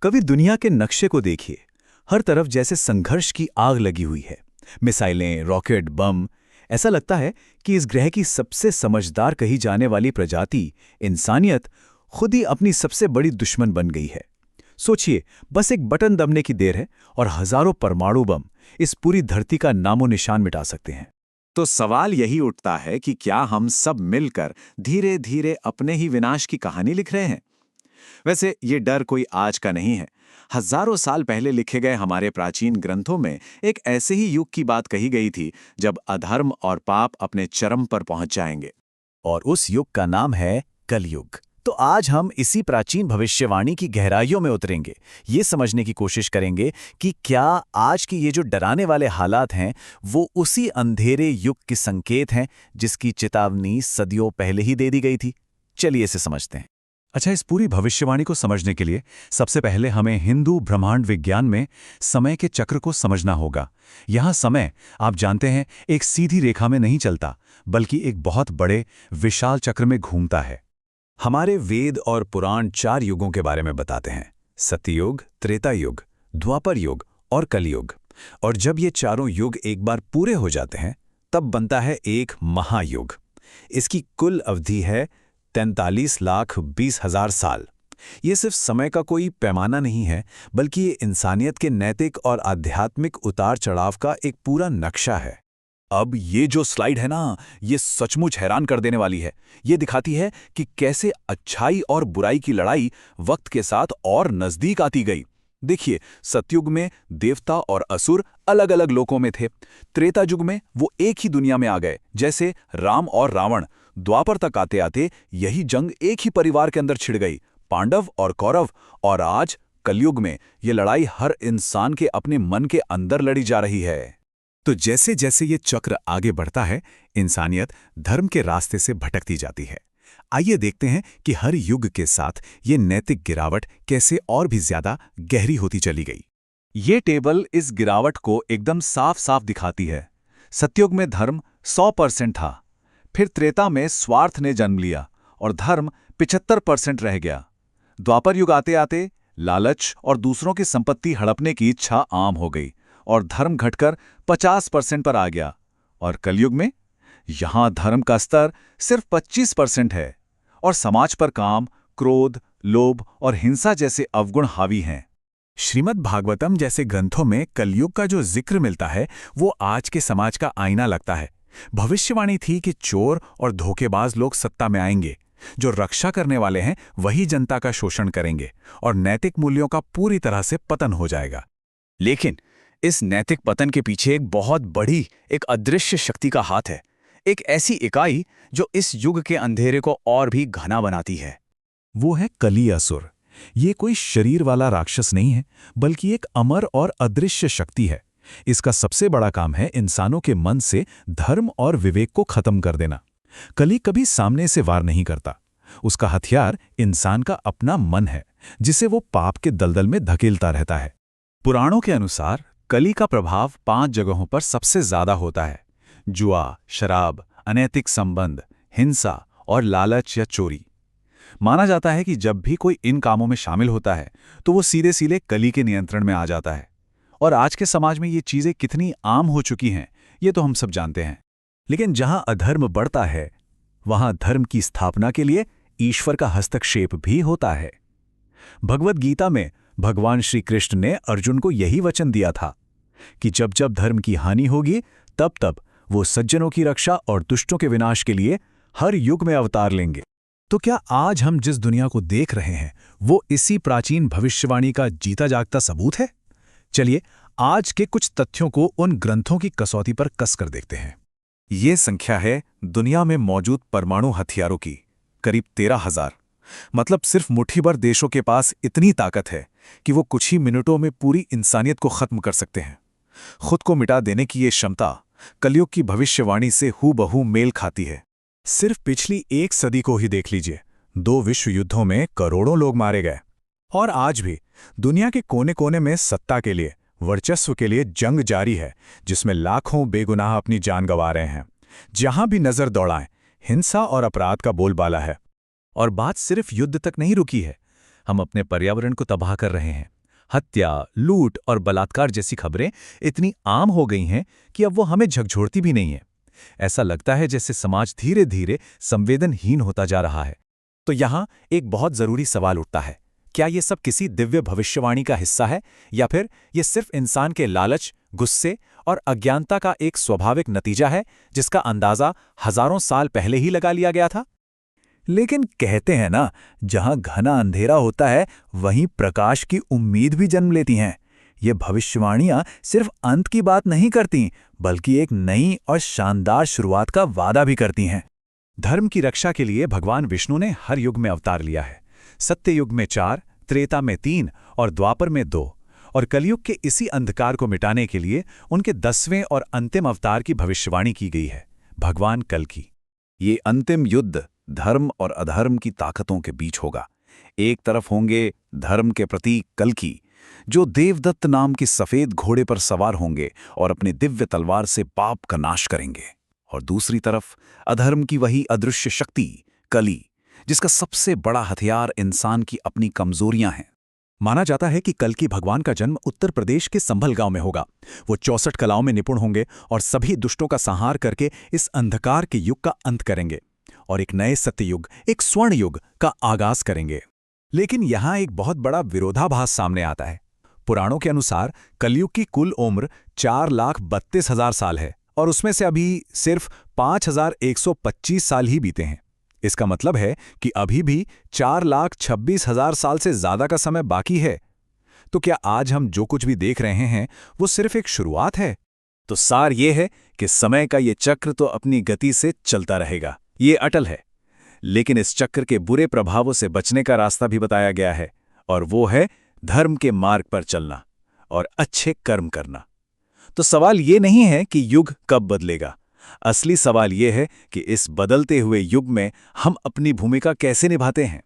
कभी दुनिया के नक्शे को देखिए। हर तरफ जैसे संघर्ष की आग लगी हुई है। मिसाइलें, रॉकेट, बम। ऐसा लगता है कि इस ग्रह की सबसे समझदार कही जाने वाली प्रजाति, इंसानियत, खुद ही अपनी सबसे बड़ी दुश्मन बन गई है। सोचिए, बस एक बटन दबने की देर है और हजारों परमाणु बम इस पूरी धरती का नामो निशान मिटा सकते हैं। तो सवाल यही उठता है कि क्या हम सब मिलकर धीरे धीरे अपने ही विनाश की कहानी लिख रहे हैं? वैसे ये डर कोई आज का नहीं है। हजारों साल पहले लिखे गए हमारे प्राचीन ग्रंथों में एक ऐसे ही युग की बात कही गई थी जब अधर्म और पाप अपने चरम पर पहुंच जाएंगे। और उस युग का नाम है कलयुग। तो आज हम इसी प्राचीन भविष्यवाणी की गहराइयों में उतरेंगे। ये समझने की कोशिश करेंगे कि क्या आज की ये जो डराने वाले हालात हैं, वो उसी अंधेरे युग के संकेत हैं जिसकी चेतावनी सदियों पहले ही दे दी गई थी। चलिए इसे समझते हैं। अच्छा, इस पूरी भविष्यवाणी को समझने के लिए सबसे पहले हमें हिंदू ब्रह्मांड विज्ञान में समय के चक्र को समझना होगा। यहाँ समय, आप जानते हैं, एक सीधी रेखा में नहीं चलता, बल्कि एक बहुत बड़े विशाल चक्र में घूमता है। हमारे वेद और पुराण 4 युगों के बारे में बताते हैं: सतयुग, त्रेता युग, द्वापर युग और कलयुग। और जब ये चारों युग एक बार पूरे हो जाते हैं, तब बनता है एक महायुग। इसकी कुल अवधि है 43,20,000 साल। ये सिर्फ समय का कोई पैमाना नहीं है, बल्कि ये इंसानियत के नैतिक और आध्यात्मिक उतार चढ़ाव का एक पूरा नक्शा है। अब ये जो स्लाइड है ना, ये सचमुच हैरान कर देने वाली है। ये दिखाती है कि कैसे अच्छाई और बुराई की लड़ाई वक्त के साथ और नजदीक आती गई। देखिए, सतयुग में देवता और असुर अलग अलग लोकों में थे। त्रेता युग में वो एक ही दुनिया में आ गए, जैसे राम और रावण। द्वापर तक आते आते यही जंग एक ही परिवार के अंदर छिड़ गई, पांडव और कौरव। और आज कलयुग में ये लड़ाई हर इंसान के अपने मन के अंदर लड़ी जा रही है। तो जैसे जैसे ये चक्र आगे बढ़ता है, इंसानियत धर्म के रास्ते से भटकती जाती है। आइए देखते हैं कि हर युग के साथ ये नैतिक गिरावट कैसे और भी ज्यादा गहरी होती चली गई। ये टेबल इस गिरावट को एकदम साफ साफ दिखाती है। सतयुग में धर्म 100% था। फिर त्रेता में स्वार्थ ने जन्म लिया और धर्म 75% रह गया। द्वापर युग आते आते लालच और दूसरों की संपत्ति हड़पने की इच्छा आम हो गई और धर्म घटकर 50% पर आ गया। और कलयुग में यहां धर्म का स्तर सिर्फ 25% है और समाज पर काम, क्रोध, लोभ और हिंसा जैसे अवगुण हावी हैं। श्रीमद् भागवतम जैसे ग्रंथों में कलयुग का जो जिक्र मिलता है, वो आज के समाज का आईना लगता है। भविष्यवाणी थी कि चोर और धोखेबाज लोग सत्ता में आएंगे। जो रक्षा करने वाले हैं वही जनता का शोषण करेंगे और नैतिक मूल्यों का पूरी तरह से पतन हो जाएगा। लेकिन इस नैतिक पतन के पीछे एक बहुत बड़ी, एक अदृश्य शक्ति का हाथ है। एक ऐसी इकाई जो इस युग के अंधेरे को और भी घना बनाती है। वो है कली असुर। ये कोई शरीर वाला राक्षस नहीं है, बल्कि एक अमर और अदृश्य शक्ति है। इसका सबसे बड़ा काम है इंसानों के मन से धर्म और विवेक को खत्म कर देना। कली कभी सामने से वार नहीं करता। उसका हथियार इंसान का अपना मन है, जिसे वो पाप के दलदल में धकेलता रहता है। पुराणों के अनुसार कली का प्रभाव 5 जगहों पर सबसे ज्यादा होता है: जुआ, शराब, अनैतिक संबंध, हिंसा और लालच या चोरी। माना जाता है कि जब भी कोई इन कामों में शामिल होता है तो वो सीधे सीधे कली के नियंत्रण में आ जाता है। और आज के समाज में ये चीजें कितनी आम हो चुकी हैं, ये तो हम सब जानते हैं। लेकिन जहां अधर्म बढ़ता है, वहां धर्म की स्थापना के लिए ईश्वर का हस्तक्षेप भी होता है। भगवद गीता में भगवान श्री कृष्ण ने अर्जुन को यही वचन दिया था कि जब जब धर्म की हानि होगी, तब तब वो सज्जनों की रक्षा और दुष्टों के विनाश के लिए हर युग में अवतार लेंगे। तो क्या आज हम जिस दुनिया को देख रहे हैं, वो इसी प्राचीन भविष्यवाणी का जीता जागता सबूत है? चलिए आज के कुछ तथ्यों को उन ग्रंथों की कसौटी पर कसकर देखते हैं। ये संख्या है दुनिया में मौजूद परमाणु हथियारों की, करीब 13,000। मतलब सिर्फ मुट्ठीभर देशों के पास इतनी ताकत है कि वो कुछ ही मिनटों में पूरी इंसानियत को खत्म कर सकते हैं। खुद को मिटा देने की ये क्षमता कलयुग की भविष्यवाणी से हूबहू मेल खाती है। सिर्फ पिछली 1 सदी को ही देख लीजिए। 2 विश्व युद्धों में करोड़ों लोग मारे गए। और आज भी दुनिया के कोने कोने में सत्ता के लिए, वर्चस्व के लिए जंग जारी है, जिसमें लाखों बेगुनाह अपनी जान गंवा रहे हैं। जहां भी नजर दौड़ाएं, हिंसा और अपराध का बोलबाला है। और बात सिर्फ युद्ध तक नहीं रुकी है। हम अपने पर्यावरण को तबाह कर रहे हैं। हत्या, लूट और बलात्कार जैसी खबरें इतनी आम हो गई हैं कि अब वो हमें झकझोरती भी नहीं है। ऐसा लगता है जैसे समाज धीरे धीरे संवेदनहीन होता जा रहा है। तो यहाँ एक बहुत जरूरी सवाल उठता है, क्या ये सब किसी दिव्य भविष्यवाणी का हिस्सा है, या फिर ये सिर्फ इंसान के लालच, गुस्से और अज्ञानता का एक स्वाभाविक नतीजा है जिसका अंदाजा हजारों साल पहले ही लगा लिया गया था? लेकिन कहते हैं ना, जहां घना अंधेरा होता है वहीं प्रकाश की उम्मीद भी जन्म लेती हैं। ये भविष्यवाणियां सिर्फ अंत की बात नहीं करती, बल्कि एक नई और शानदार शुरुआत का वादा भी करती हैं। धर्म की रक्षा के लिए भगवान विष्णु ने हर युग में अवतार लिया है। सत्य युग में 4, त्रेता में 3 और द्वापर में 2, और कलयुग के इसी अंधकार को मिटाने के लिए उनके 10वें और अंतिम अवतार की भविष्यवाणी की गई है, भगवान कल की। ये अंतिम युद्ध धर्म और अधर्म की ताकतों के बीच होगा। एक तरफ होंगे धर्म के प्रतीक कल्कि, जो देवदत्त नाम के सफेद घोड़े पर सवार होंगे और अपने दिव्य तलवार से पाप का नाश करेंगे, और दूसरी तरफ अधर्म की वही अदृश्य शक्ति कली, जिसका सबसे बड़ा हथियार इंसान की अपनी कमजोरियां हैं। माना जाता है कि कल्कि भगवान का जन्म उत्तर प्रदेश के संभल गांव में होगा। वो 64 कलाओं में निपुण होंगे और सभी दुष्टों का संहार करके इस अंधकार के युग का अंत करेंगे और एक नए सत्ययुग, एक स्वर्ण युग का आगाज करेंगे। लेकिन यहां एक बहुत बड़ा विरोधाभास सामने आता है। पुराणों के अनुसार कलयुग की कुल उम्र 4,32,000 साल है और उसमें से अभी सिर्फ 5,125 साल ही बीते हैं। इसका मतलब है कि अभी भी 4,26,000 साल से ज्यादा का समय बाकी है। तो क्या आज हम जो कुछ भी देख रहे हैं वो सिर्फ एक शुरुआत है? तो सार ये है कि समय का ये चक्र तो अपनी गति से चलता रहेगा, ये अटल है। लेकिन इस चक्र के बुरे प्रभावों से बचने का रास्ता भी बताया गया है, और वो है धर्म के मार्ग पर चलना और अच्छे कर्म करना। तो सवाल ये नहीं है कि युग कब बदलेगा, असली सवाल ये है कि इस बदलते हुए युग में हम अपनी भूमिका कैसे निभाते हैं।